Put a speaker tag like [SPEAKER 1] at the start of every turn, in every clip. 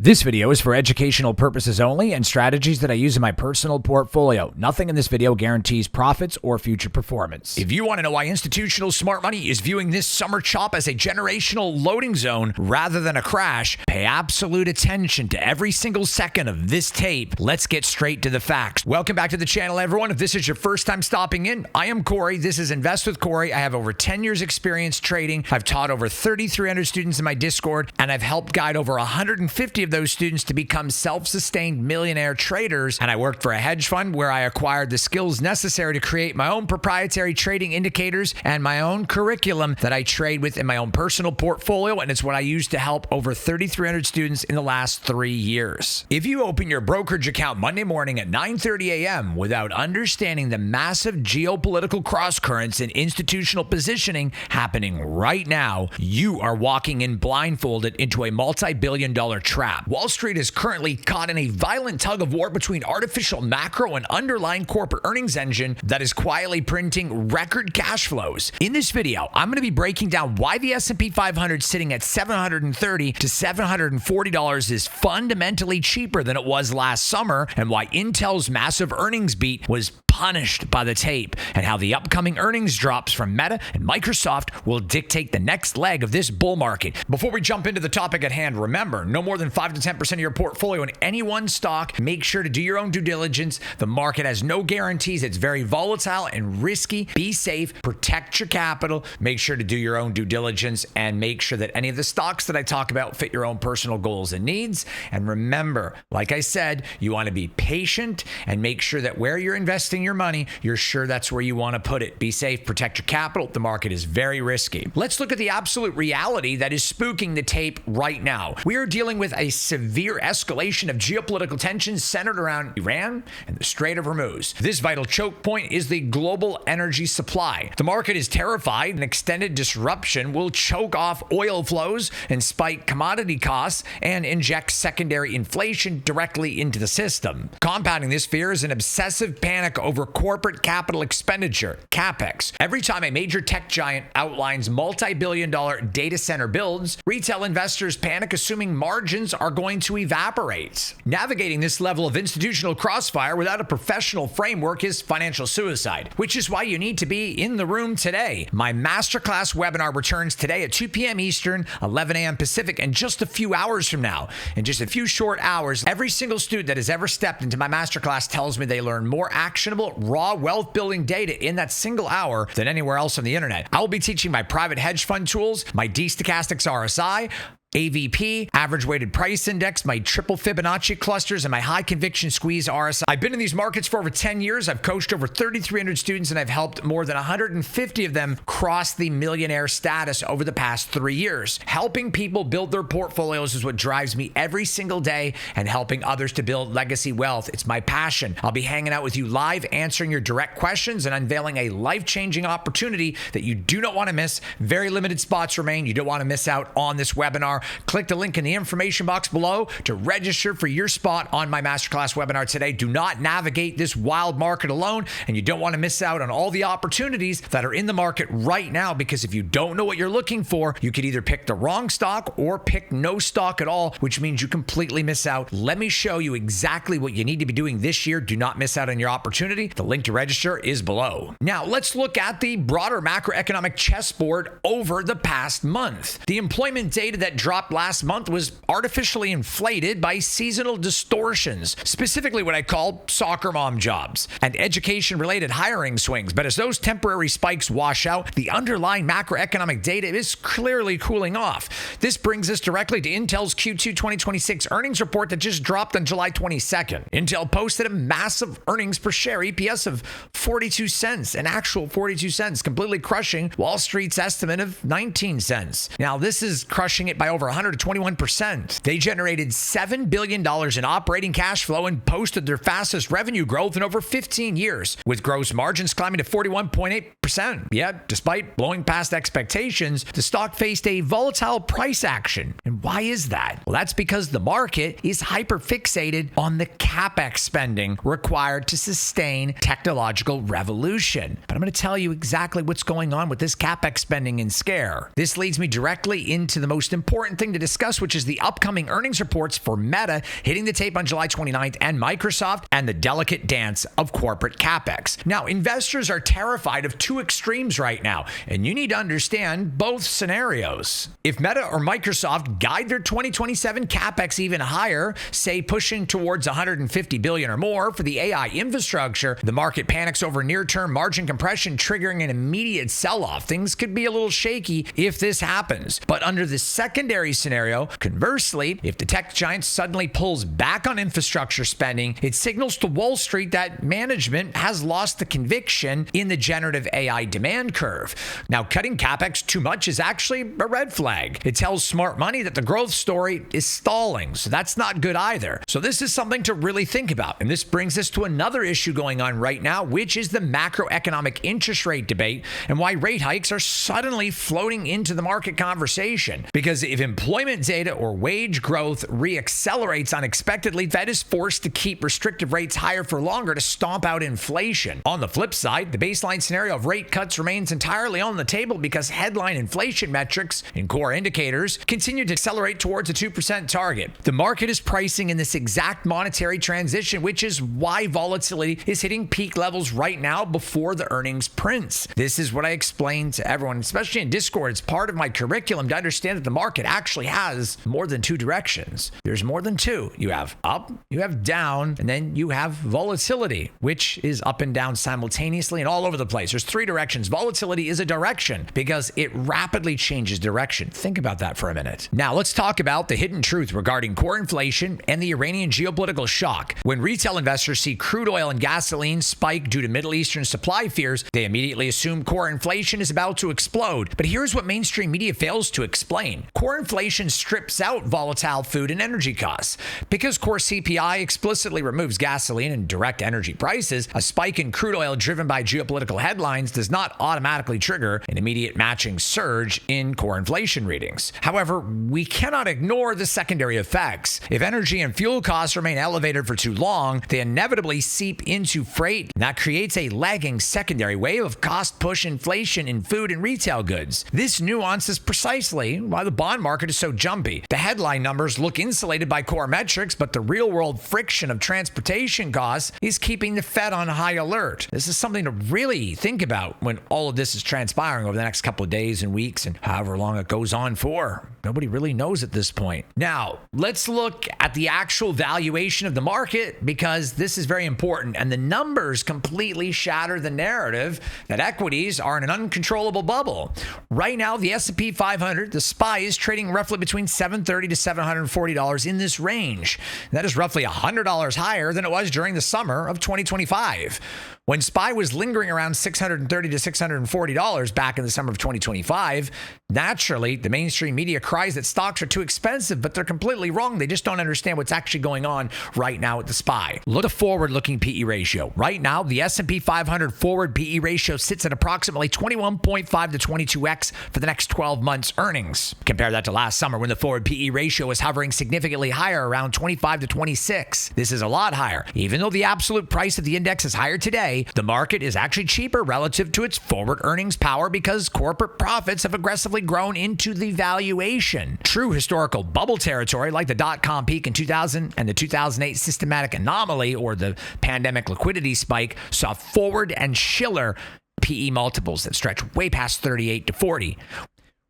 [SPEAKER 1] This video is for educational purposes only and strategies that I use in my personal portfolio. Nothing in this video guarantees profits or future performance. If you want to know why institutional smart money is viewing this summer chop as a generational loading zone rather than a crash, pay absolute attention to every single second of this tape. Let's get straight to the facts. Welcome back to the channel, everyone. If this is your first time stopping in, I am Corey. This is Invest with Corey. I have over 10 years experience trading. I've taught over 3,300 students in my Discord, and I've helped guide over 150 of those students to become self-sustained millionaire traders. And I worked for a hedge fund where I acquired the skills necessary to create my own proprietary trading indicators and my own curriculum that I trade with in my own personal portfolio. And it's what I use to help over 3,300 students in the last 3 years. If you open your brokerage account Monday morning at 9:30 a.m. without understanding the massive geopolitical cross-currents and institutional positioning happening right now, you are walking in blindfolded into a multi-billion-dollar trap. Wall Street is currently caught in a violent tug of war between artificial macro and underlying corporate earnings engine that is quietly printing record cash flows. In this video, I'm going to be breaking down why the S&P 500 sitting at $730 to $740 is fundamentally cheaper than it was last summer, and why Intel's massive earnings beat was punished by the tape, and how the upcoming earnings drops from Meta and Microsoft will dictate the next leg of this bull market. Before we jump into the topic at hand, remember, no more than 5 to 10% of your portfolio in any one stock. Make sure to do your own due diligence. The market has no guarantees. It's very volatile and risky. Be safe. Protect your capital. Make sure to do your own due diligence and make sure that any of the stocks that I talk about fit your own personal goals and needs. And remember, like I said, you want to be patient and make sure that where you're investing your money, you're sure that's where you want to put it. Be safe. Protect your capital. The market is very risky. Let's look at the absolute reality that is spooking the tape right now. We are dealing with a severe escalation of geopolitical tensions centered around Iran and the Strait of Hormuz. This vital choke point is the global energy supply. The market is terrified an extended disruption will choke off oil flows and spike commodity costs and inject secondary inflation directly into the system. Compounding this fear is an obsessive panic over corporate capital expenditure, CapEx. Every time a major tech giant outlines multi-billion-dollar data center builds, retail investors panic, assuming margins are going to evaporate. Navigating this level of institutional crossfire without a professional framework is financial suicide, which is why you need to be in the room today. My masterclass webinar returns today at 2 p.m. Eastern, 11 a.m. Pacific, and just a few hours from now. In just a few short hours, every single student that has ever stepped into my masterclass tells me they learn more actionable, raw wealth building data in that single hour than anywhere else on the internet. I will be teaching my private hedge fund tools, my D-Stochastics RSI, AVP, average weighted price index, my triple Fibonacci clusters, and my high conviction squeeze RSI. I've been in these markets for over 10 years. I've coached over 3,300 students, and I've helped more than 150 of them cross the millionaire status over the past 3 years. Helping people build their portfolios is what drives me every single day, and helping others to build legacy wealth. It's my passion. I'll be hanging out with you live, answering your direct questions, and unveiling a life-changing opportunity that you do not want to miss. Very limited spots remain. You don't want to miss out on this webinar. Click the link in the information box below to register for your spot on my masterclass webinar today. Do not navigate this wild market alone, and you don't want to miss out on all the opportunities that are in the market right now, because if you don't know what you're looking for, you could either pick the wrong stock or pick no stock at all, which means you completely miss out. Let me show you exactly what you need to be doing this year. Do not miss out on your opportunity. The link to register is below. Now, let's look at the broader macroeconomic chessboard over the past month. The employment data that dropped last month was artificially inflated by seasonal distortions, specifically what I call soccer mom jobs and education-related hiring swings. But as those temporary spikes wash out, the underlying macroeconomic data is clearly cooling off. This brings us directly to Intel's Q2 2026 earnings report that just dropped on July 22nd. Intel posted a massive earnings per share EPS of 42 cents, an actual 42 cents, completely crushing Wall Street's estimate of 19 cents. Now, this is crushing it by over 121%. They generated $7 billion in operating cash flow and posted their fastest revenue growth in over 15 years, with gross margins climbing to 41.8%. Yet, despite blowing past expectations, the stock faced a volatile price action. And why is that? Well, that's because the market is hyper-fixated on the CapEx spending required to sustain technological revolution. But I'm going to tell you exactly what's going on with this CapEx spending and scare. This leads me directly into the most important important thing to discuss, which is the upcoming earnings reports for Meta hitting the tape on July 29th and Microsoft, and the delicate dance of corporate capex. Now, investors are terrified of two extremes right now, and you need to understand both scenarios. If Meta or Microsoft guide their 2027 capex even higher, say pushing towards $150 billion or more for the AI infrastructure, the market panics over near-term margin compression, triggering an immediate sell-off. Things could be a little shaky if this happens. But under the secondary scenario, conversely, if the tech giant suddenly pulls back on infrastructure spending, it signals to Wall Street that management has lost the conviction in the generative AI demand curve. Now, cutting capex too much is actually a red flag. It tells smart money that the growth story is stalling, so that's not good either. So this is something to really think about. And this brings us to another issue going on right now, which is the macroeconomic interest rate debate and why rate hikes are suddenly floating into the market conversation. Because if employment data or wage growth reaccelerates unexpectedly, Fed is forced to keep restrictive rates higher for longer to stomp out inflation. On the flip side, the baseline scenario of rate cuts remains entirely on the table because headline inflation metrics and core indicators continue to accelerate towards a 2% target. The market is pricing in this exact monetary transition, which is why volatility is hitting peak levels right now before the earnings prints. This is what I explain to everyone, especially in Discord. It's part of my curriculum to understand that the market actually has more than two directions. There's more than two. You have up, you have down, and then you have volatility, which is up and down simultaneously and all over the place. There's three directions. Volatility is a direction because it rapidly changes direction. Think about that for a minute. Now, let's talk about the hidden truth regarding core inflation and the Iranian geopolitical shock. When retail investors see crude oil and gasoline spike due to Middle Eastern supply fears, they immediately assume core inflation is about to explode. But here's what mainstream media fails to explain. Core inflation strips out volatile food and energy costs. Because core CPI explicitly removes gasoline and direct energy prices, a spike in crude oil driven by geopolitical headlines does not automatically trigger an immediate matching surge in core inflation readings. However, we cannot ignore the secondary effects. If energy and fuel costs remain elevated for too long, they inevitably seep into freight, and that creates a lagging secondary wave of cost push inflation in food and retail goods. This nuance is precisely why the bond market is so jumpy. The headline numbers look insulated by core metrics, but the real-world friction of transportation costs is keeping the Fed on high alert. This is something to really think about when all of this is transpiring over the next couple of days and weeks and however long it goes on for. Nobody really knows at this point. Now, let's look at the actual valuation of the market because this is very important, and the numbers completely shatter the narrative that equities are in an uncontrollable bubble. Right now, the S&P 500, the SPY, is trading roughly between $730 to $740 in this range. That is roughly $100 higher than it was during the summer of 2025. When SPY was lingering around $630 to $640 back in the summer of 2025, naturally, the mainstream media cries that stocks are too expensive, but they're completely wrong. They just don't understand what's actually going on right now at the SPY. Look at the forward-looking PE ratio. Right now, the S&P 500 forward PE ratio sits at approximately 21.5 to 22x for the next 12 months' earnings. Compare that to last summer when the forward PE ratio was hovering significantly higher, around 25 to 26. This is a lot higher. Even though the absolute price of the index is higher today, the market is actually cheaper relative to its forward earnings power because corporate profits have aggressively grown into the valuation. True historical bubble territory like the dot-com peak in 2000 and the 2008 systematic anomaly or the pandemic liquidity spike saw forward and Schiller PE multiples that stretch way past 38 to 40.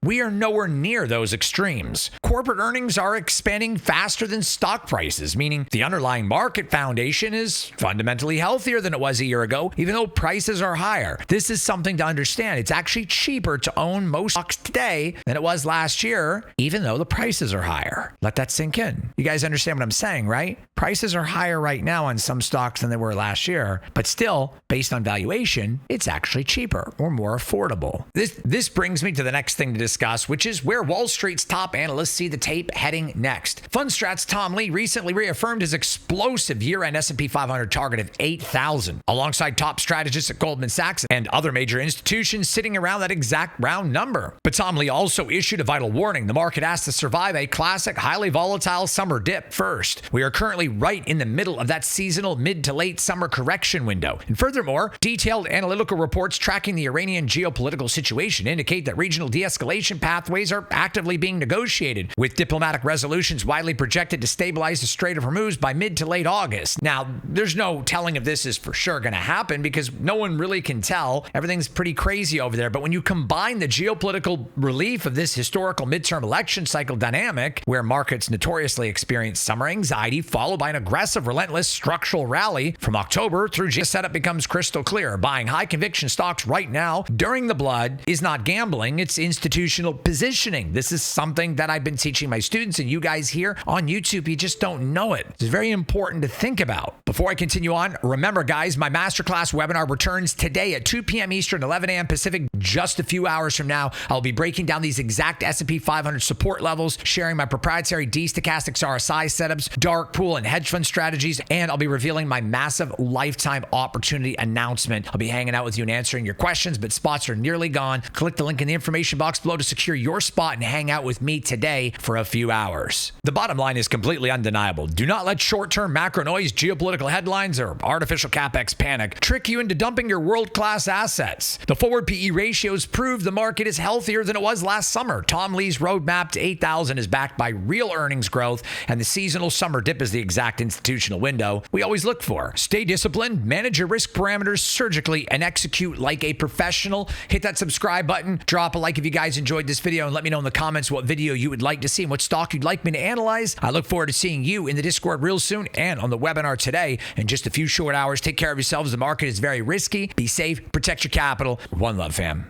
[SPEAKER 1] We are nowhere near those extremes. Corporate earnings are expanding faster than stock prices, meaning the underlying market foundation is fundamentally healthier than it was a year ago, even though prices are higher. This is something to understand. It's actually cheaper to own most stocks today than it was last year, even though the prices are higher. Let that sink in. You guys understand what I'm saying, right? Prices are higher right now on some stocks than they were last year, but still, based on valuation, it's actually cheaper or more affordable. This brings me to the next thing to discuss, which is where Wall Street's top analysts see the tape heading next. FundStrat's Tom Lee recently reaffirmed his explosive year-end S&P 500 target of 8,000, alongside top strategists at Goldman Sachs and other major institutions sitting around that exact round number. But Tom Lee also issued a vital warning. The market has to survive a classic, highly volatile summer dip first. We are currently right in the middle of that seasonal mid to late summer correction window. And furthermore, detailed analytical reports tracking the Iranian geopolitical situation indicate that regional de-escalation de-escalation pathways are actively being negotiated, with diplomatic resolutions widely projected to stabilize the Strait of Hormuz by mid to late August. Now, there's no telling if this is for sure going to happen because no one really can tell. Everything's pretty crazy over there. But when you combine the geopolitical relief of this historical midterm election cycle dynamic, where markets notoriously experience summer anxiety followed by an aggressive, relentless structural rally from October through June, the setup becomes crystal clear. Buying high conviction stocks right now during the blood is not gambling, it's institutional positioning. This is something that I've been teaching my students, and you guys here on YouTube, you just don't know it. It's very important to think about. Before I continue on, remember guys, my masterclass webinar returns today at 2 p.m. Eastern, 11 a.m. Pacific. Just a few hours from now, I'll be breaking down these exact S&P 500 support levels, sharing my proprietary D-Stochastics RSI setups, dark pool, and hedge fund strategies, and I'll be revealing my massive lifetime opportunity announcement. I'll be hanging out with you and answering your questions, but spots are nearly gone. Click the link in the information box below to secure your spot and hang out with me today for a few hours. The bottom line is completely undeniable. Do not let short-term macro noise, geopolitical headlines, or artificial capex panic trick you into dumping your world-class assets. The forward PE ratios prove the market is healthier than it was last summer. Tom Lee's roadmap to 8,000 is backed by real earnings growth, and the seasonal summer dip is the exact institutional window we always look for. Stay disciplined, manage your risk parameters surgically, and execute like a professional. Hit that subscribe button, drop a like if you guys enjoyed this video, and let me know in the comments what video you would like to see and what stock you'd like me to analyze. I look forward to seeing you in the Discord real soon and on the webinar today in just a few short hours. Take care of yourselves. The market is very risky. Be safe, protect your capital. One love, fam.